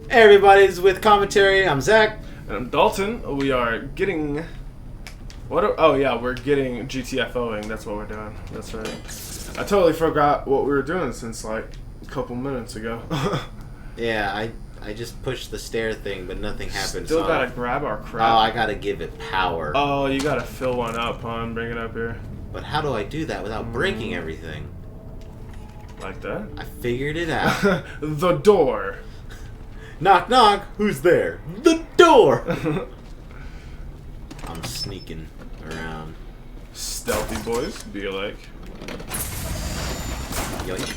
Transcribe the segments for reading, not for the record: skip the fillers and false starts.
Hey everybody's with commentary. I'm Zack. And I'm Dalton. We are getting... we're getting GTFOing. That's what we're doing. That's right. I totally forgot what we were doing since like a couple minutes ago. Yeah, I just pushed the stair thing, but nothing happened. Still gotta grab our crap. Oh, I gotta give it power. Oh, you gotta fill one up, huh? And bring it up here. But how do I do that without breaking everything? Like that? I figured it out. The door. Knock, knock. Who's there? The door. I'm sneaking around. Stealthy boys, be like. Yoink.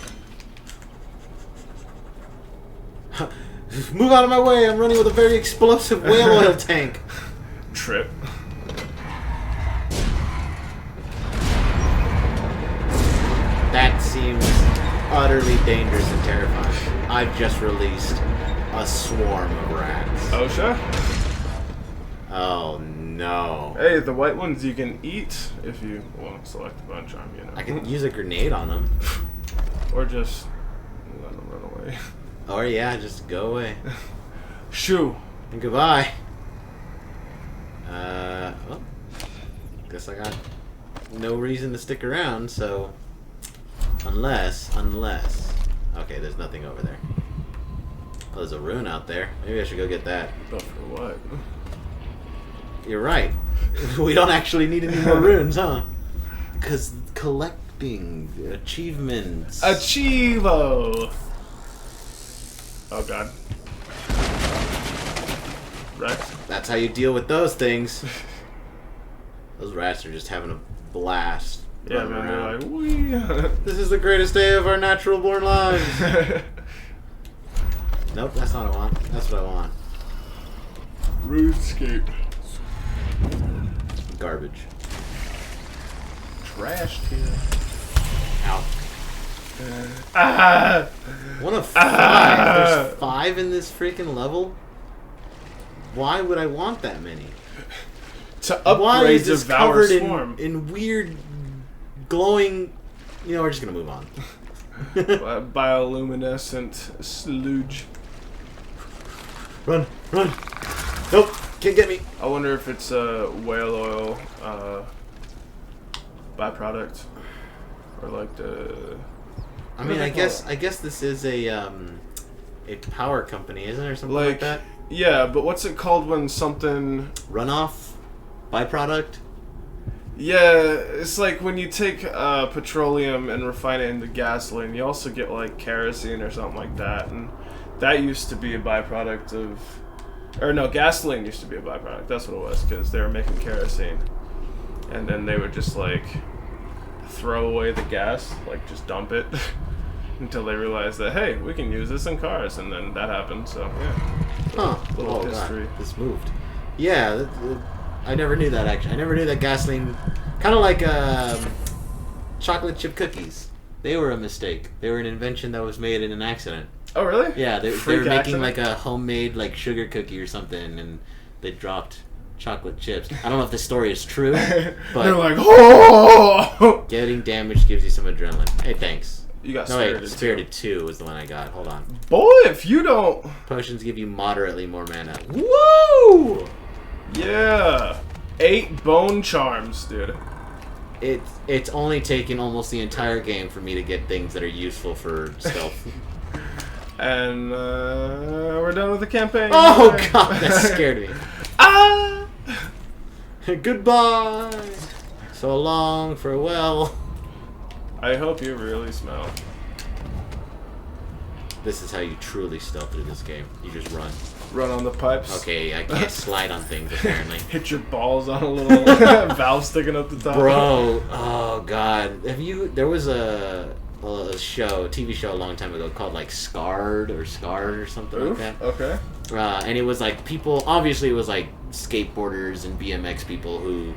Move out of my way. I'm running with a very explosive whale oil tank. Trip. That seems utterly dangerous and terrifying. I've just released a swarm of rats. OSHA? Oh no. Hey, the white ones you can eat if you select a bunch on, you know. I can use a grenade on them. Or just let them run away. Or yeah, just go away. Shoo. And goodbye. Well, guess I got no reason to stick around, so unless okay, there's nothing over there. Oh, there's a rune out there. Maybe I should go get that. But for what? You're right. We don't actually need any more runes, huh? Because collecting achievements. Achievo! Oh god. Rex. That's how you deal with those things. Those rats are just having a blast. Yeah, man, they're like, wee. This is the greatest day of our natural born lives. Nope, that's not what I want. That's what I want. RuneScape. Garbage. Trash here. Ow. Ah! 1 of 5. There's 5 in this freaking level? Why would I want that many? To upgrade Why is this Devour covered Swarm. in weird glowing... You know, we're just going to move on. Bioluminescent sludge. Run, run. Nope, can't get me. I wonder if it's a whale oil byproduct. Or like the... I mean, I guess this is a power company, isn't it, or something like that? Yeah, but what's it called when something... Runoff? Byproduct? Yeah, it's like when you take petroleum and refine it into gasoline, you also get like kerosene or something like that, and that used to be a byproduct of... Or no, gasoline used to be a byproduct, that's what it was, because they were making kerosene. And then they would just like throw away the gas, like just dump it, until they realized that, hey, we can use this in cars, and then that happened, so yeah. Huh. Little history. God, this moved. Yeah, I never knew that, actually. I never knew that gasoline... Kind of like chocolate chip cookies. They were a mistake. They were an invention that was made in an accident. Oh, really? Yeah, they were making accident? like a homemade like sugar cookie or something, and they dropped chocolate chips. I don't know if this story is true, but... They're like, oh! Getting damaged gives you some adrenaline. Hey, thanks. You got Spirited 2 was the one I got. Hold on. Boy, if you don't... Potions give you moderately more mana. Woo! Yeah. 8 bone charms, dude. It's only taken almost the entire game for me to get things that are useful for stealth. And we're done with the campaign. Oh god, that scared me. Ah! Goodbye. So long, farewell. I hope you really smell. This is how you truly stealth through this game. You just run. Run on the pipes. Okay, I can't slide on things apparently. Hit your balls on a little valve sticking up the top. Bro, oh god. There was a TV show a long time ago called like Scarred or something like that. Okay. And it was like people, obviously it was like skateboarders and BMX people who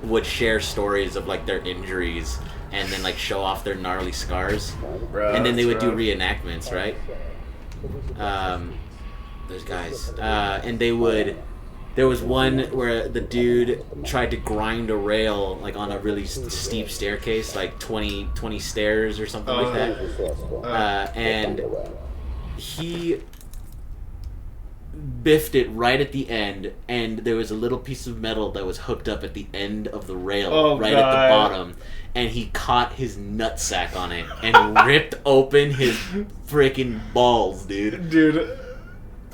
would share stories of like their injuries and then like show off their gnarly scars. Bro, and then they would do reenactments, right? Those guys. And they would... There was one where the dude tried to grind a rail like on a really steep staircase, like 20 stairs or something like that. And he biffed it right at the end, and there was a little piece of metal that was hooked up at the end of the rail at the bottom, and he caught his nutsack on it and ripped open his freaking balls, dude.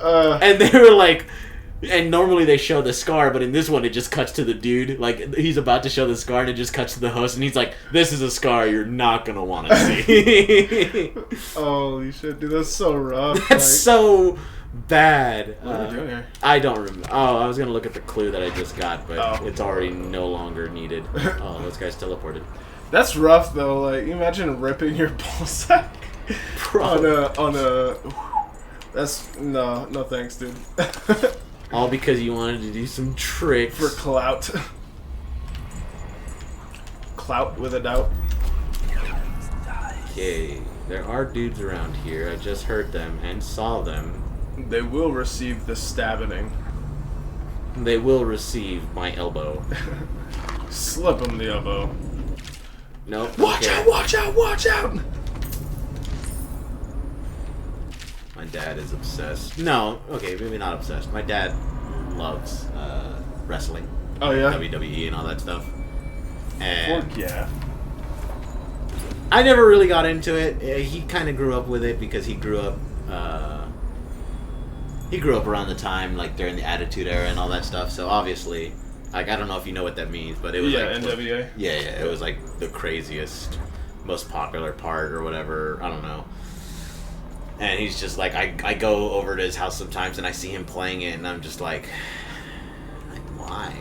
And they were like, and normally they show the scar, but in this one it just cuts to the dude, like he's about to show the scar and it just cuts to the host and he's like, this is a scar you're not gonna want to see. Holy shit, dude, that's so rough. That's so bad. What are we doing here? I don't remember. Oh, I was gonna look at the clue that I just got, but it's already no longer needed. Oh, those guys teleported. That's rough though. Like, you imagine ripping your ballsack on a. That's no thanks, dude. All because you wanted to do some tricks for clout. Clout with a doubt. Okay, there are dudes around here. I just heard them and saw them. They will receive the stabbing. They will receive my elbow. Slip them the elbow. Nope. Watch out! Watch out! Watch out! My dad is obsessed. No, okay, maybe not obsessed. My dad loves wrestling. Oh yeah. WWE and all that stuff. And yeah. I never really got into it. He kind of grew up with it because he grew up around the time, like, during the Attitude Era and all that stuff. So obviously, like, I don't know if you know what that means, but it was NWA. Yeah, it was like the craziest, most popular part or whatever. I don't know. And he's just like, I go over to his house sometimes and I see him playing it and I'm just like why?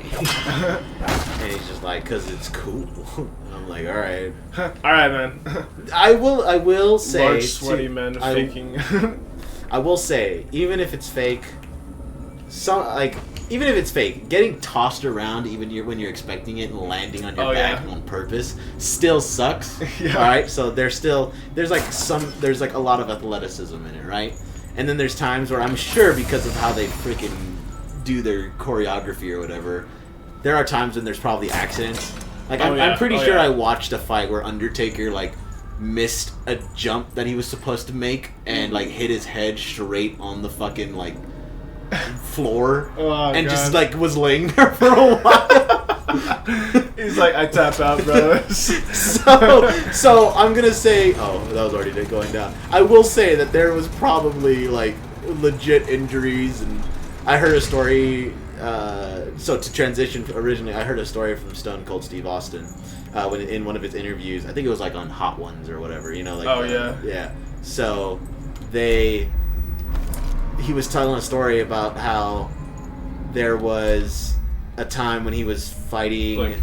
And he's just like, because it's cool. I'm like, all right. All right, man. I will say, large sweaty men faking. I will say, even if it's fake, even if it's fake, getting tossed around when you're expecting it and landing on your back on purpose still sucks. Yeah. All right, so there's like a lot of athleticism in it, right? And then there's times where I'm sure because of how they freaking do their choreography or whatever, there are times when there's probably accidents. Like I'm pretty sure I watched a fight where Undertaker like missed a jump that he was supposed to make and like hit his head straight on the fucking like floor and just like was laying there for a while. He's like, I tap out, bro. so I'm gonna say, that was already going down. I will say that there was probably like legit injuries, and I heard a story. So to transition originally, I heard a story from Stone Cold Steve Austin when in one of his interviews. I think it was like on Hot Ones or whatever. You know, like yeah. So he was telling a story about how there was a time when he was fighting. Blink.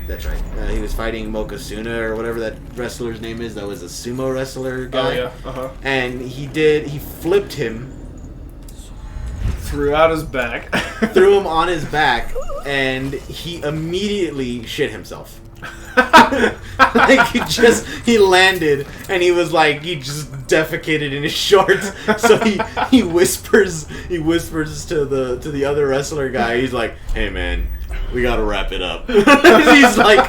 That's right. He was fighting Mokosuna or whatever that wrestler's name is. That was a sumo wrestler guy. Oh yeah. And he flipped him. Threw out his back. Threw him on his back, and he immediately shit himself. Like he landed and he was like, he just defecated in his shorts. So he whispers to the other wrestler guy. He's like, "Hey man, we gotta wrap it up." He's like,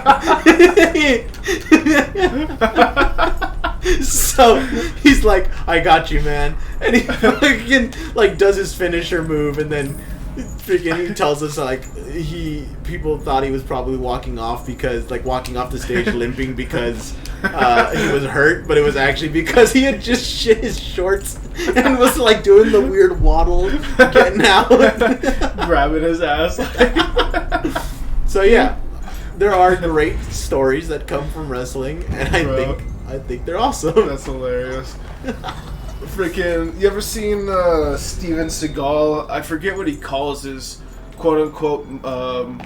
so he's like, "I got you, man," and he fucking like does his finisher move, and then freaking he tells us like people thought he was probably walking off the stage limping because he was hurt, but it was actually because he had just shit his shorts and was like doing the weird waddle getting out, grabbing his ass. So yeah, there are great stories that come from wrestling, and I think they're awesome. That's hilarious. Freaking, you ever seen Steven Seagal? I forget what he calls his quote-unquote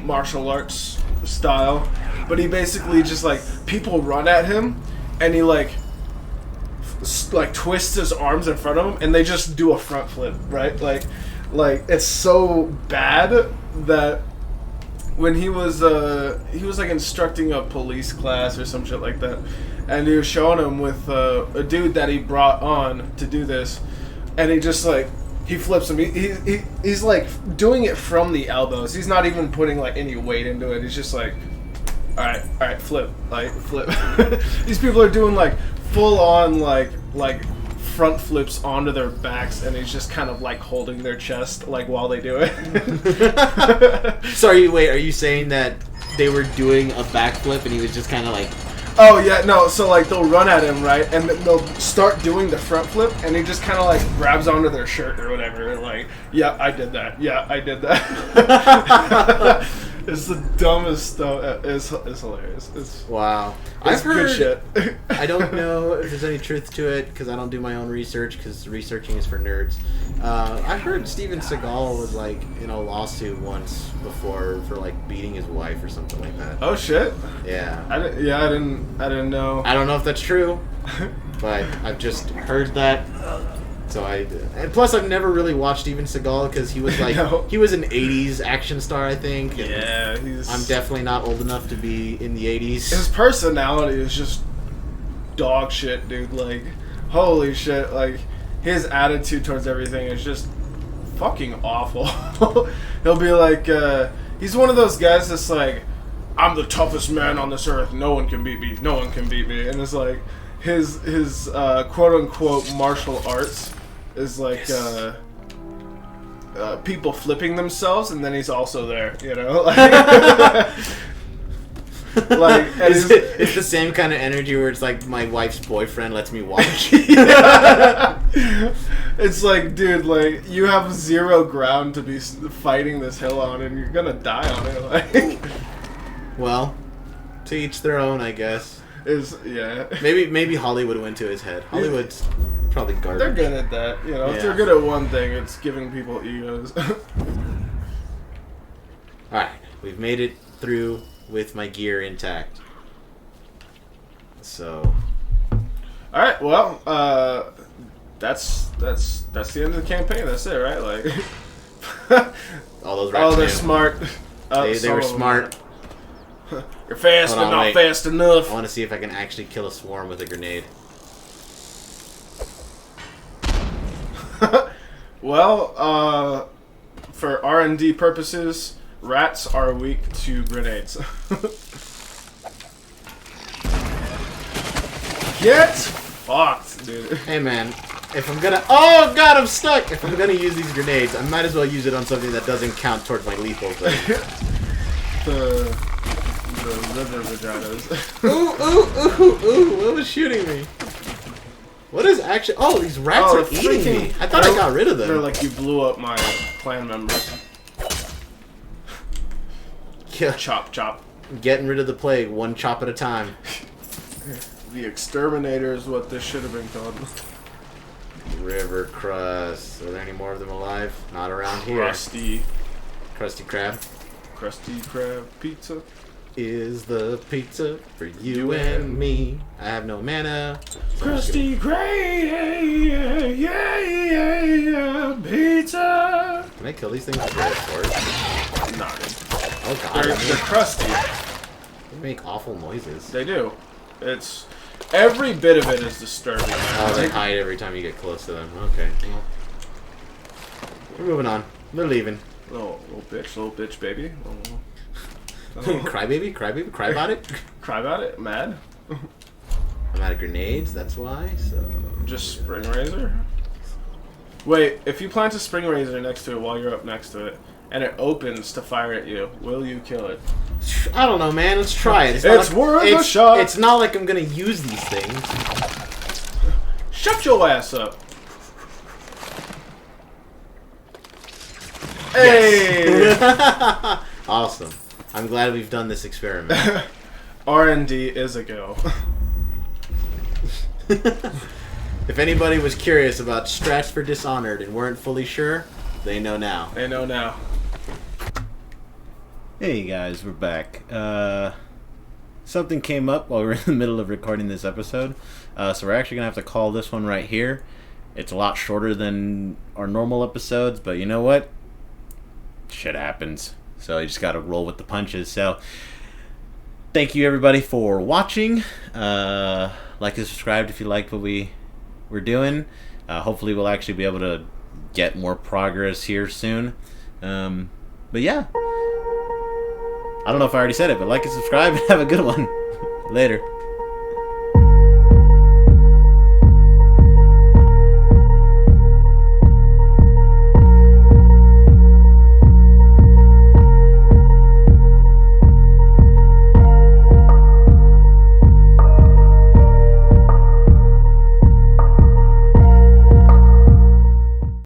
martial arts style, but he basically just like, people run at him and he like twists his arms in front of him and they just do a front flip, right? Like it's so bad that when he was like instructing a police class or some shit like that, and he was showing him with a dude that he brought on to do this, and he just like, he flips him. He's like doing it from the elbows. He's not even putting like any weight into it. He's just like, all right, flip, like flip. These people are doing like full on like front flips onto their backs, and he's just kind of like holding their chest like while they do it. Sorry, wait, are you saying that they were doing a backflip and he was just kind of like... Oh yeah, no, so like they'll run at him, right, and they'll start doing the front flip, and he just kind of like grabs onto their shirt or whatever, and like, yeah, I did that, yeah, I did that. It's the dumbest stuff. It's hilarious. Wow. It's good shit. I don't know if there's any truth to it because I don't do my own research because researching is for nerds. I heard Steven Seagal was like in a lawsuit once before for like beating his wife or something like that. Oh shit. Yeah. I didn't know. I don't know if that's true, but I've just heard that. So and plus I've never really watched Steven Seagal because he was like he was an 80s action star, I think. Yeah, I'm definitely not old enough to be in the 80s. His personality is just dog shit, dude. Like, holy shit. Like, his attitude towards everything is just fucking awful. He'll be like, he's one of those guys that's like, I'm the toughest man on this earth. No one can beat me. No one can beat me. And it's like, his quote unquote martial arts is like people flipping themselves, and then he's also there, you know. Like it's the same kind of energy where it's like my wife's boyfriend lets me watch. It's like, dude, like you have zero ground to be fighting this hill on, and you're gonna die on it. Like, well, to each their own, I guess. Yeah. Maybe Hollywood went to his head. Hollywood's probably garbage. They're good at that, you know. Yeah. If they're good at one thing, it's giving people egos. Alright, we've made it through with my gear intact. So alright, well, that's the end of the campaign. That's it, right? Like all those rats they're knew. smart. They were smart. You're fast, but not fast enough. I want to see if I can actually kill a swarm with a grenade. Well, for R&D purposes, rats are weak to grenades. Get fucked, dude. Hey man, if I'm gonna... Oh god, I'm stuck! If I'm gonna use these grenades, I might as well use it on something that doesn't count towards my lethal thing. The river vaginas. Ooh, what was shooting me? What is actually... Oh, these rats are eating me. I thought I got rid of them. They're like, you blew up my clan members. Yeah. Chop, chop. Getting rid of the plague, one chop at a time. The exterminator is what this should have been called. River crust. Are there any more of them alive? Not around here. Krusty Krab. Krusty Krab pizza. Is the pizza for you and me? I have no mana. So Krusty Krab, yeah, pizza. Can I kill these things with a sword? No. Oh god. They're crusty. They make awful noises. They do. It's... Every bit of it is disturbing. Oh, they hide every time you get close to them. Okay. Well, we're moving on. They're leaving. Little bitch, baby. Cry baby, cry about it. Cry about it? Mad? I'm out of grenades, that's why, so... Just spring razor? Wait, if you plant a spring razor next to it while you're up next to it, and it opens to fire at you, will you kill it? I don't know, man. Let's try it. It's worth a shot! It's not like I'm gonna use these things. Shut your ass up! Hey! Yes. Awesome. I'm glad we've done this experiment. R&D is a go. If anybody was curious about strats for Dishonored and weren't fully sure, they know now. They know now. Hey guys, we're back. Something came up while we were in the middle of recording this episode, so we're actually going to have to call this one right here. It's a lot shorter than our normal episodes, but you know what? Shit happens. So you just got to roll with the punches. So thank you everybody for watching. Like and subscribe if you liked what we're doing. Hopefully we'll actually be able to get more progress here soon. But yeah. I don't know if I already said it, but like and subscribe and have a good one. Later.